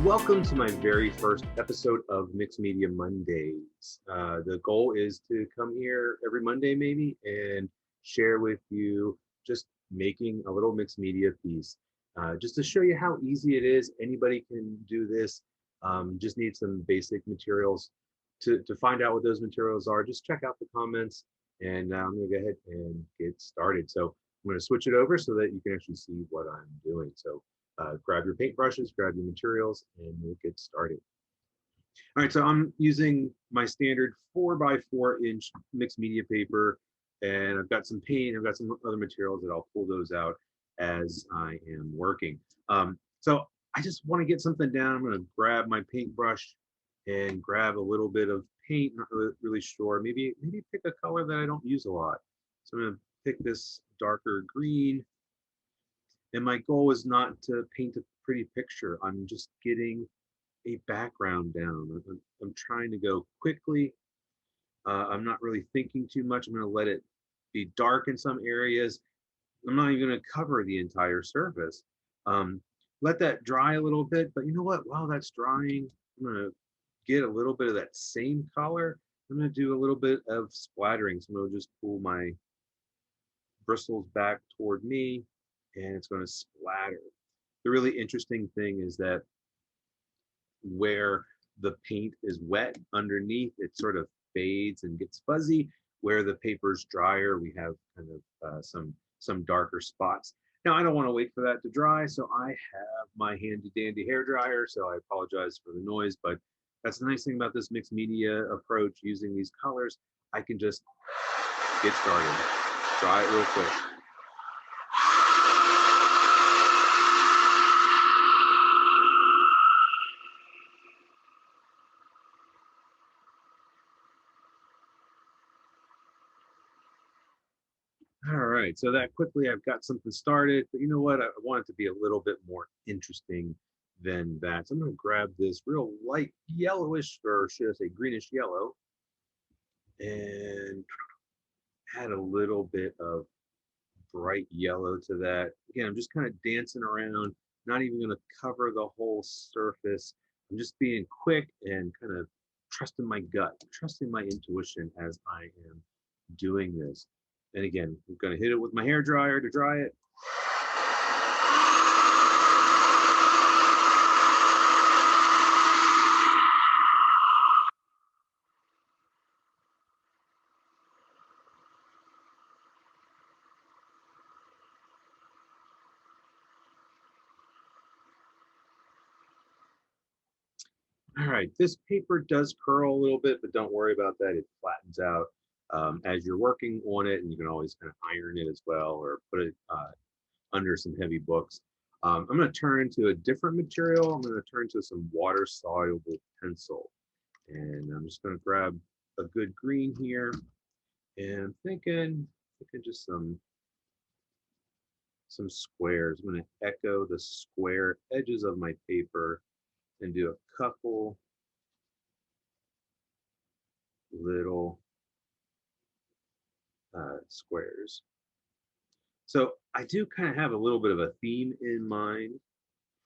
Welcome to my very first episode of Mixed Media Mondays. The goal is to come here every Monday maybe and share with you just making a little mixed media piece. Just to show you how easy it is. Anybody can do this. Just need some basic materials. To find out what those materials are, just check out the comments and I'm going to go ahead and get started. So I'm going to switch it over so that you can actually see what I'm doing. So grab your paintbrushes, grab your materials, and we'll get started. All right, so I'm using my standard 4x4-inch mixed media paper, and I've got some paint, I've got some other materials that I'll pull those out as I am working. So I just want to get something down. I'm going to grab my paintbrush and grab a little bit of paint, not really sure. Maybe pick a color that I don't use a lot. So I'm going to pick this darker green. And my goal is not to paint a pretty picture. I'm just getting a background down. I'm trying to go quickly. I'm not really thinking too much. I'm going to let it be dark in some areas. I'm not even going to cover the entire surface. Let that dry a little bit. But you know what? While that's drying, I'm going to get a little bit of that same color. I'm going to do a little bit of splattering. So I'm going to just pull my bristles back toward me, and it's going to splatter. The really interesting thing is that where the paint is wet underneath, it sort of fades and gets fuzzy. Where the paper's drier, we have kind of some darker spots. Now, I don't want to wait for that to dry, so I have my handy dandy hair dryer, so I apologize for the noise, but that's the nice thing about this mixed media approach using these colors. I can just get started, dry it real quick. All right, so that quickly I've got something started, but you know what? I want it to be a little bit more interesting than that. So I'm going to grab this real light yellowish, or should I say greenish yellow, and add a little bit of bright yellow to that. Again, I'm just kind of dancing around, not even going to cover the whole surface. I'm just being quick and kind of trusting my gut, trusting my intuition as I am doing this. And again, I'm going to hit it with my hair dryer to dry it. All right, this paper does curl a little bit, but don't worry about that. It flattens out as you're working on it, and you can always kind of iron it as well or put it under some heavy books. I'm going to turn to a different material. I'm going to turn to some water-soluble pencil. And I'm just going to grab a good green here. And I'm thinking just some squares. I'm going to echo the square edges of my paper and do a couple little squares. So I do kind of have a little bit of a theme in mind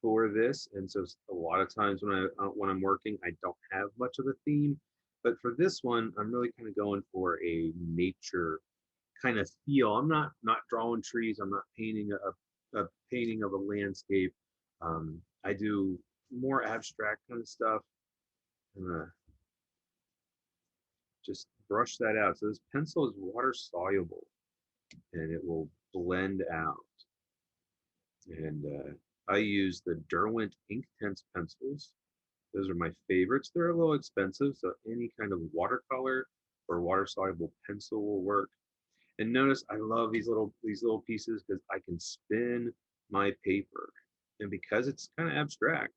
for this, and so a lot of times when I'm working, I don't have much of a theme. But for this one, I'm really kind of going for a nature kind of feel. I'm not drawing trees. I'm not painting a painting of a landscape. I do more abstract kind of stuff. I'm gonna just brush that out. So this pencil is water soluble, and it will blend out. And I use the Derwent Inktense pencils. Those are my favorites. They're a little expensive, so any kind of watercolor or water-soluble pencil will work. And notice I love these little pieces because I can spin my paper. And because it's kind of abstract,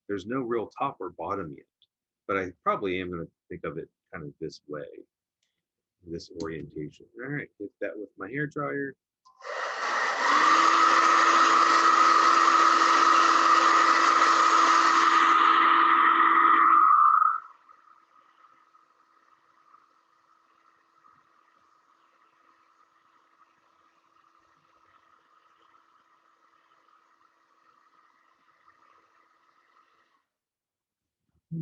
there's no real top or bottom yet. But I probably am going to think of it kind of this way, this orientation. All right, hit that with my hair dryer.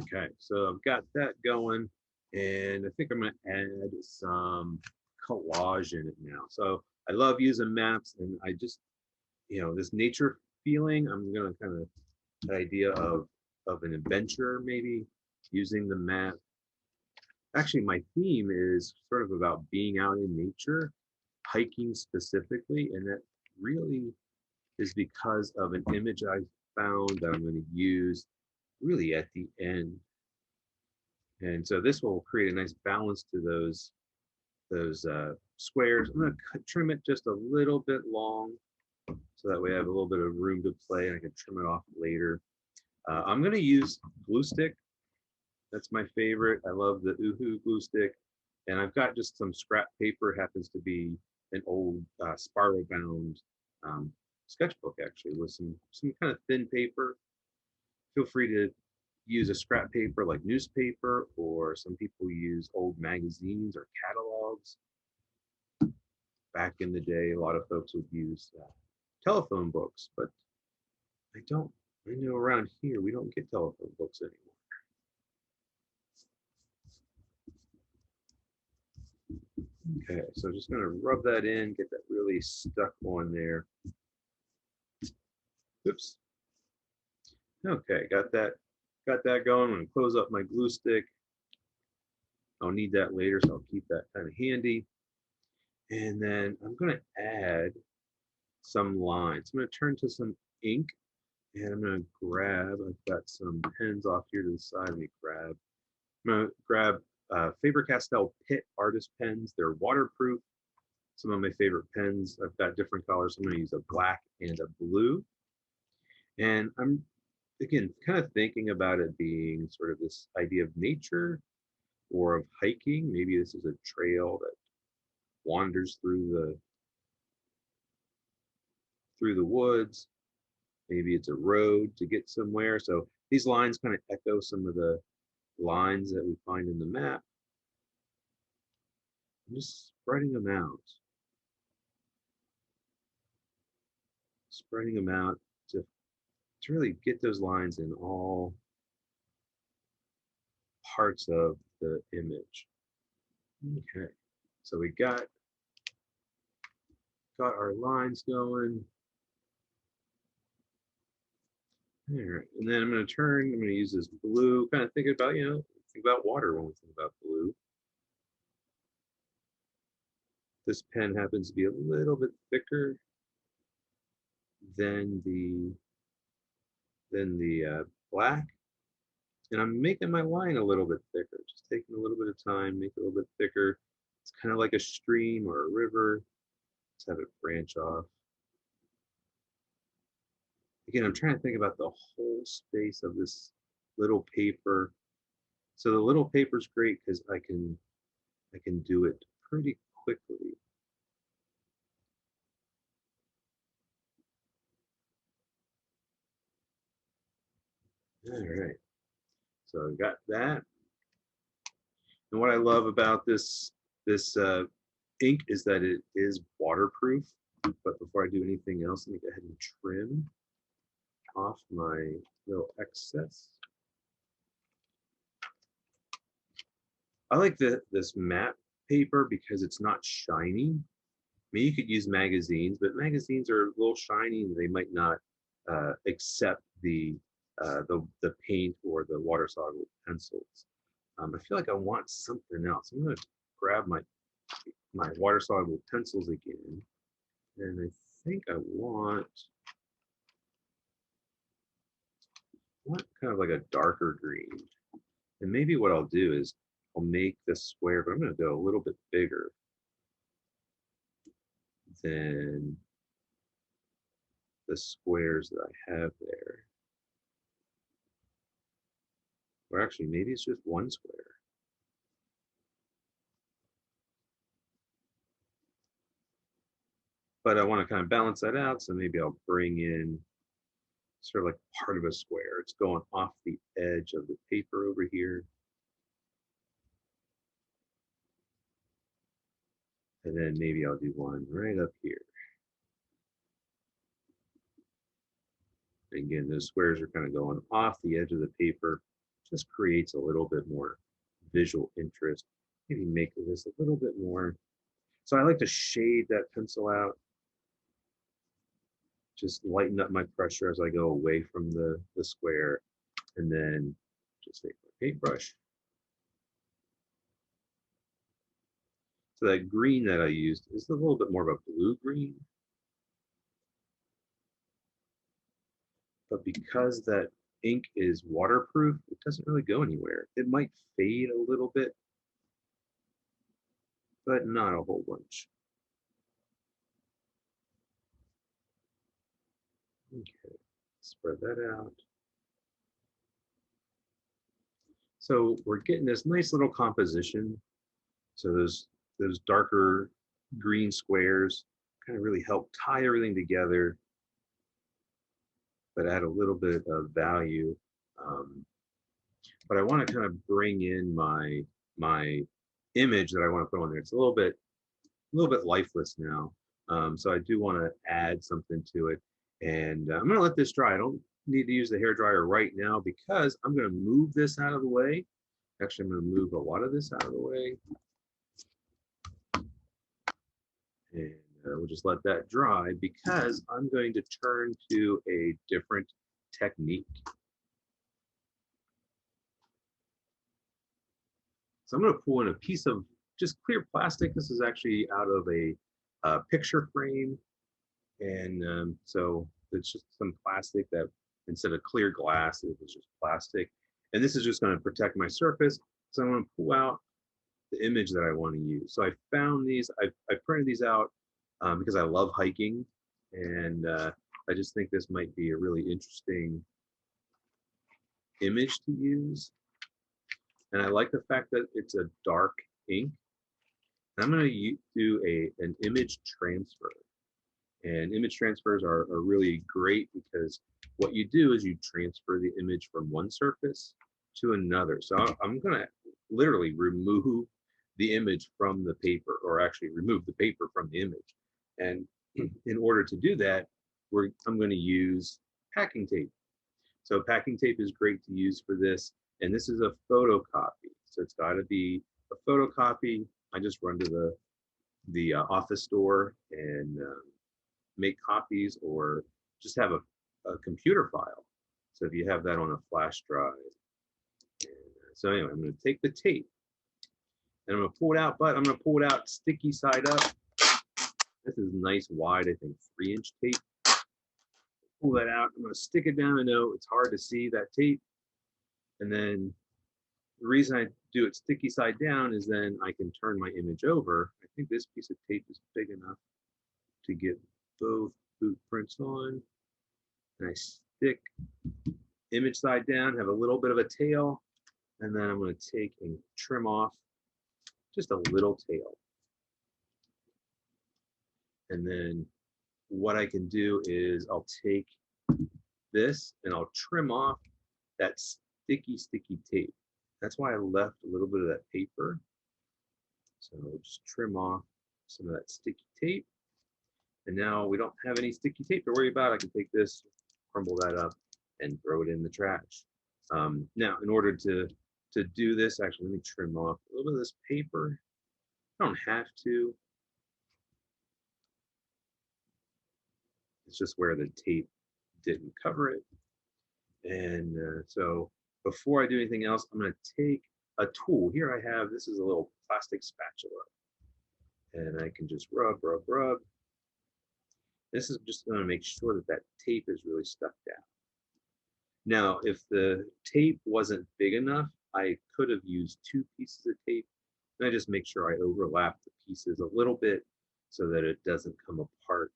Okay, so I've got that going, and I think I'm going to add some collage in it now. So I love using maps, and I just, this nature feeling, I'm going to kind of the idea of an adventure, maybe using the map. Actually, my theme is sort of about being out in nature, hiking specifically, and that really is because of an image I found that I'm going to use really at the end. And so this will create a nice balance to those squares. I'm going to trim it just a little bit long, so that way I have a little bit of room to play, and I can trim it off later. I'm going to use glue stick. That's my favorite. I love the UHU Glue Stic, and I've got just some scrap paper. It happens to be an old spiral bound sketchbook, actually, with some kind of thin paper. Feel free to use a scrap paper like newspaper, or some people use old magazines or catalogs. Back in the day, a lot of folks would use telephone books, but I don't. I know around here we don't get telephone books anymore. Okay, so just gonna rub that in, get that really stuck on there. Oops. Okay, got that going. I'm gonna close up my glue stick. I'll need that later, so I'll keep that kind of handy. And then I'm gonna add some lines. I'm gonna turn to some ink, and I'm gonna grab, I've got some pens off here to the side. Let me grab. I'm gonna grab Faber-Castell Pitt artist pens. They're waterproof. Some of my favorite pens. I've got different colors. I'm gonna use a black and a blue. And I'm, again, kind of thinking about it being sort of this idea of nature or of hiking. Maybe this is a trail that wanders through the woods. Maybe it's a road to get somewhere. So these lines kind of echo some of the lines that we find in the map. I'm just spreading them out to really get those lines in all parts of the image. Okay, so we got our lines going. There, and then I'm going to use this blue, kind of thinking about, think about water when we think about blue. This pen happens to be a little bit thicker than the black, and I'm making my line a little bit thicker, just taking a little bit of time, make it a little bit thicker. It's kind of like a stream or a river. Let's have it branch off. Again, I'm trying to think about the whole space of this little paper. So the little paper is great because I can do it pretty quickly. All right, so I got that. And what I love about this ink is that it is waterproof. But before I do anything else, let me go ahead and trim off my little excess. I like this matte paper because it's not shiny. I mean, you could use magazines, but magazines are a little shiny and they might not accept the paint or the water soluble pencils. I feel like I want something else. I'm going to grab my water soluble pencils again, and I think I want kind of like a darker green. And maybe what I'll do is I'll make this square, but I'm going to go a little bit bigger than the squares that I have there. Or actually, maybe it's just one square. But I want to kind of balance that out, so maybe I'll bring in sort of like part of a square. It's going off the edge of the paper over here. And then maybe I'll do one right up here. And again, those squares are kind of going off the edge of the paper. just creates a little bit more visual interest. Maybe make this a little bit more. So I like to shade that pencil out, just lighten up my pressure as I go away from the square, and then just take my paintbrush. So that green that I used is a little bit more of a blue green. But because that ink is waterproof, it doesn't really go anywhere. It might fade a little bit, but not a whole bunch. Okay, spread that out. So we're getting this nice little composition. So those darker green squares kind of really help tie everything together, but add a little bit of value. But I want to kind of bring in my image that I want to put on there. It's a little bit lifeless now. So I do want to add something to it. And I'm going to let this dry. I don't need to use the hair dryer right now because I'm going to move this out of the way. Actually, I'm going to move a lot of this out of the way. And we'll just let that dry because I'm going to turn to a different technique. So I'm going to pull in a piece of just clear plastic. This is actually out of a picture frame. And so it's just some plastic that instead of clear glass, it was just plastic. And this is just going to protect my surface. So I'm going to pull out the image that I want to use. So I found these, I printed these out because I love hiking. And I just think this might be a really interesting image to use. And I like the fact that it's a dark ink. And I'm going to do an image transfer. And image transfers are really great because what you do is you transfer the image from one surface to another. So I'm going to literally remove the image from the paper, or actually remove the paper from the image. And in order to do that, I'm going to use packing tape. So packing tape is great to use for this. And this is a photocopy. So it's got to be a photocopy. I just run to the office store and make copies, or just have a computer file. So if you have that on a flash drive. So anyway, I'm going to take the tape and I'm going to pull it out, but I'm going to pull it out sticky side up. This is nice wide, I think 3-inch tape. Pull that out. I'm going to stick it down. I know it's hard to see that tape. And then the reason I do it sticky side down is then I can turn my image over. I think this piece of tape is big enough to get both boot prints on. And I stick image side down, have a little bit of a tail, and then I'm going to take and trim off just a little tail. And then what I can do is I'll take this and I'll trim off that sticky tape. That's why I left a little bit of that paper. So I'll just trim off some of that sticky tape. And now we don't have any sticky tape to worry about. I can take this, crumble that up, and throw it in the trash. Now, in order to do this, actually, let me trim off a little bit of this paper. I don't have to. It's just where the tape didn't cover it. And so before I do anything else, I'm going to take a tool. Here I have, this is a little plastic spatula. And I can just rub. This is just going to make sure that that tape is really stuck down. Now, if the tape wasn't big enough, I could have used 2 pieces of tape. And I just make sure I overlap the pieces a little bit so that it doesn't come apart.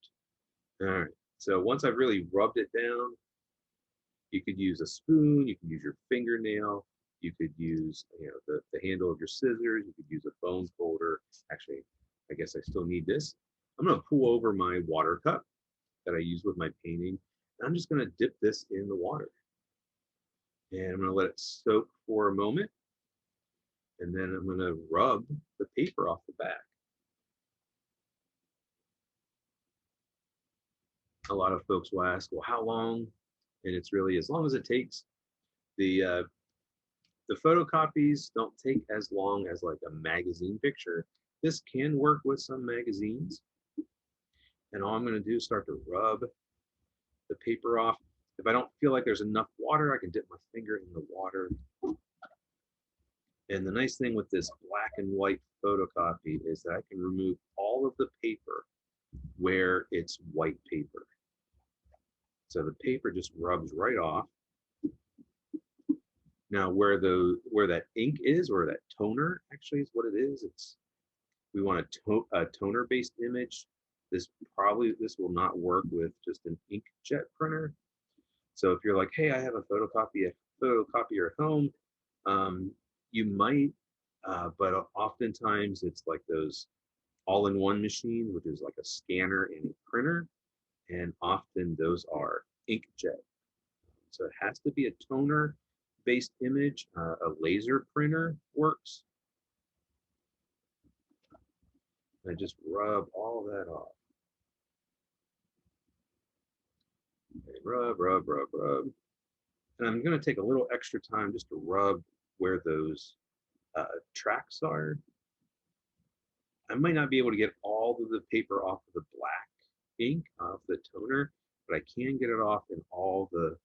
All right, so once I've really rubbed it down, you could use a spoon, you can use your fingernail, you could use the handle of your scissors, you could use a bone folder. Actually, I guess I still need this. I'm going to pull over my water cup that I use with my painting. And I'm just going to dip this in the water. And I'm going to let it soak for a moment. And then I'm going to rub the paper off the back. A lot of folks will ask, well, how long? And it's really as long as it takes. The The photocopies don't take as long as like a magazine picture. This can work with some magazines. And all I'm going to do is start to rub the paper off. If I don't feel like there's enough water, I can dip my finger in the water. And the nice thing with this black and white photocopy is that I can remove all of the paper where it's white paper. So the paper just rubs right off. Now where that ink is, or that toner actually is what it is, we want a toner-based image. This will not work with just an inkjet printer. So if you're like, hey, I have a photocopier at home, you might, but oftentimes it's like those all-in-one machines, which is like a scanner and a printer, and often those are inkjet. So it has to be a toner-based image. A laser printer works. I just rub all that off. Okay, rub, rub, rub, rub. And I'm going to take a little extra time just to rub where those tracks are. I might not be able to get all of the paper off of the black ink, off the toner, but I can get it off in all the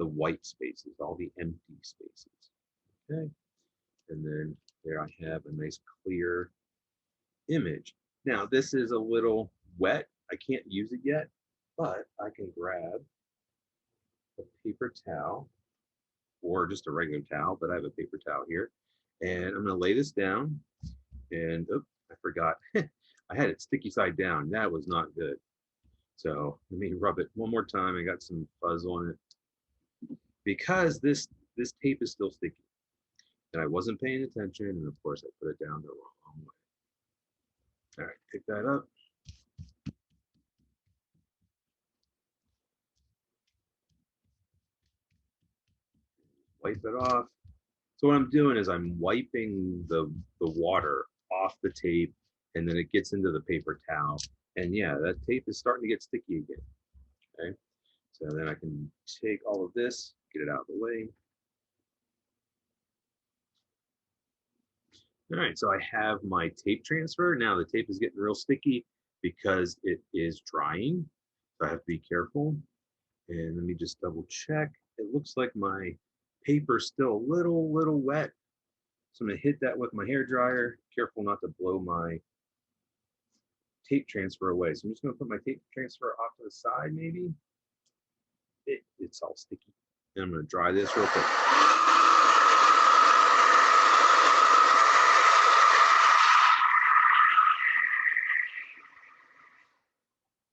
white spaces, all the empty spaces. Okay, and then there I have a nice clear image. Now this is a little wet. I can't use it yet, but I can grab a paper towel, or just a regular towel, but I have a paper towel here. And I'm gonna lay this down, and oh, I forgot, I had it sticky side down. That was not good. So let me rub it one more time. I got some fuzz on it. Because this tape is still sticky. And I wasn't paying attention, and of course I put it down the wrong way. All right, pick that up. Wipe it off. So what I'm doing is I'm wiping the water off the tape, and then it gets into the paper towel. And yeah, that tape is starting to get sticky again. Okay, so then I can take all of this, get it out of the way. All right, so I have my tape transfer. Now the tape is getting real sticky because it is drying. So I have to be careful. And let me just double check. It looks like my paper's still a little wet. So I'm gonna hit that with my hair dryer. Careful not to blow my tape transfer away. So I'm just gonna put my tape transfer off to the side maybe. It's all sticky. And I'm gonna dry this real quick.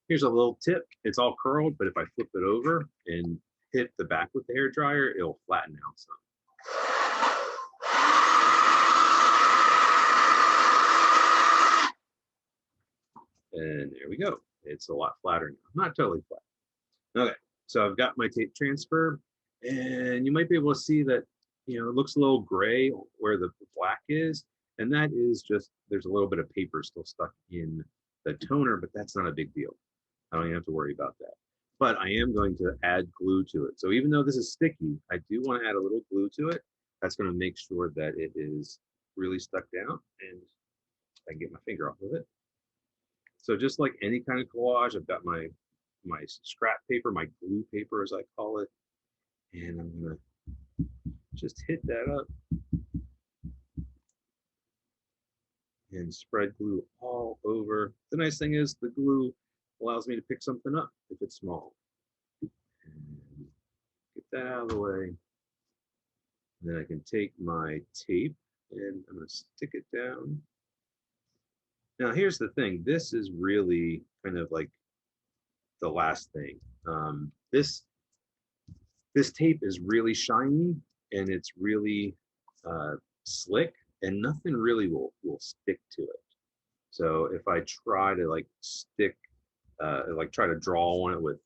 Here's a little tip. It's all curled, but if I flip it over and hit the back with the hair dryer, it'll flatten out some. And there we go. It's a lot flatter now. Not totally flat. Okay, so I've got my tape transfer, and you might be able to see that, you know, it looks a little gray where the black is, and that is just, there's a little bit of paper still stuck in the toner, but that's not a big deal. I don't even have to worry about that. But I am going to add glue to it. So even though this is sticky, I do want to add a little glue to it. That's going to make sure that it is really stuck down, and I can get my finger off of it. So just like any kind of collage, I've got my scrap paper, my glue paper as I call it, and I'm gonna just hit that up and spread glue all over. The nice thing is the glue allows me to pick something up if it's small. And get that out of the way. And then I can take my tape and I'm gonna stick it down. Now here's the thing, this is really kind of like the last thing. This tape is really shiny and it's really slick, and nothing really will stick to it. So if I try to like stick, try to draw on it with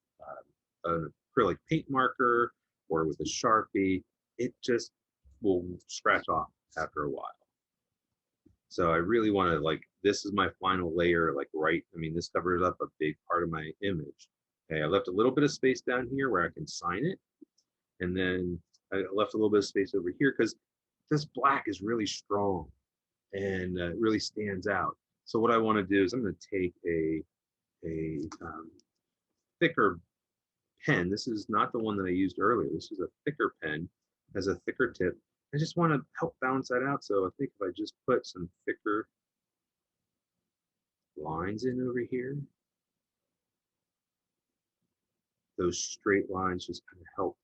an acrylic paint marker or with a Sharpie, it just will scratch off after a while. So I really want to, like, this is my final layer, like right, I mean, this covers up a big part of my image. Okay, I left a little bit of space down here where I can sign it. And then I left a little bit of space over here because this black is really strong and really stands out. So what I want to do is I'm going to take a thicker pen. This is not the one that I used earlier. This is a thicker pen, has a thicker tip. I just want to help balance that out. So I think if I just put some thicker lines in over here, those straight lines just kind of help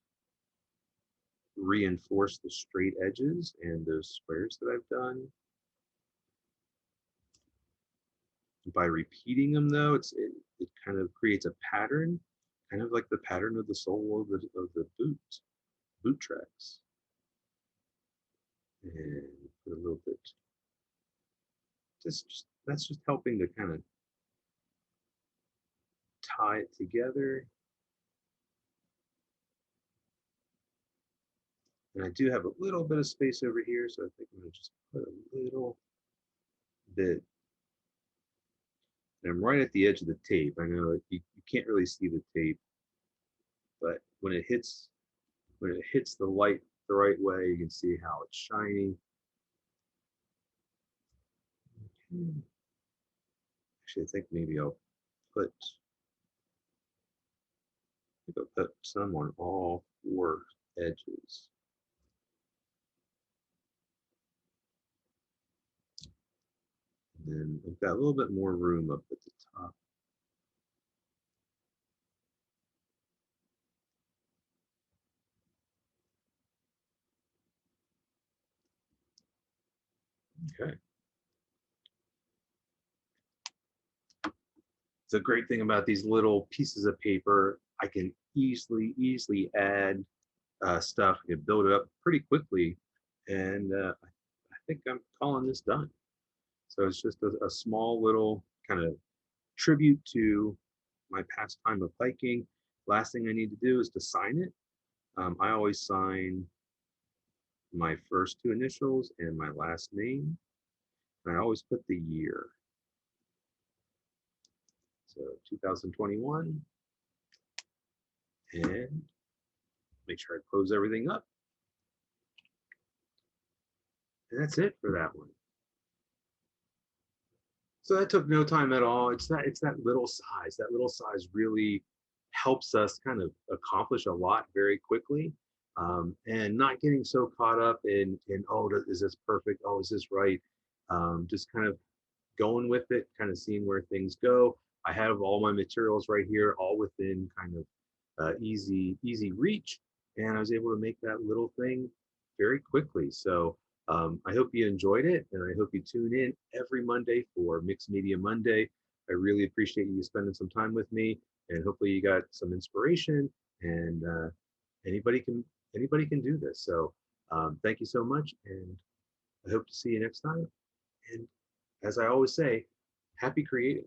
reinforce the straight edges and those squares that I've done. By repeating them though, it kind of creates a pattern, kind of like the pattern of the sole of the boot tracks. And put a little bit, that's just helping to kind of tie it together. And I do have a little bit of space over here, so I think I'm going to just put a little bit. And I'm right at the edge of the tape. I know you can't really see the tape, but when it hits the light the right way, you can see how it's shining. Okay. Actually, I think maybe I'll put some on all four edges. And then I've got a little bit more room up at the top. Okay. The great thing about these little pieces of paper, I can easily add stuff. I can build it up pretty quickly, and I think I'm calling this done. So it's just a small little kind of tribute to my pastime of hiking. Last thing I need to do is to sign it. I always sign my first two initials and my last name, and I always put the year. So 2021, and make sure I close everything up. And that's it for that one. So that took no time at all. It's that little size. That little size really helps us kind of accomplish a lot very quickly, and not getting so caught up in oh, is this perfect? Oh, is this right? Just kind of going with it, kind of seeing where things go. I have all my materials right here, all within kind of easy reach, and I was able to make that little thing very quickly. So I hope you enjoyed it, and I hope you tune in every Monday for Mixed Media Monday. I really appreciate you spending some time with me, and hopefully you got some inspiration. And anybody can do this. So thank you so much, and I hope to see you next time. And as I always say, happy creating.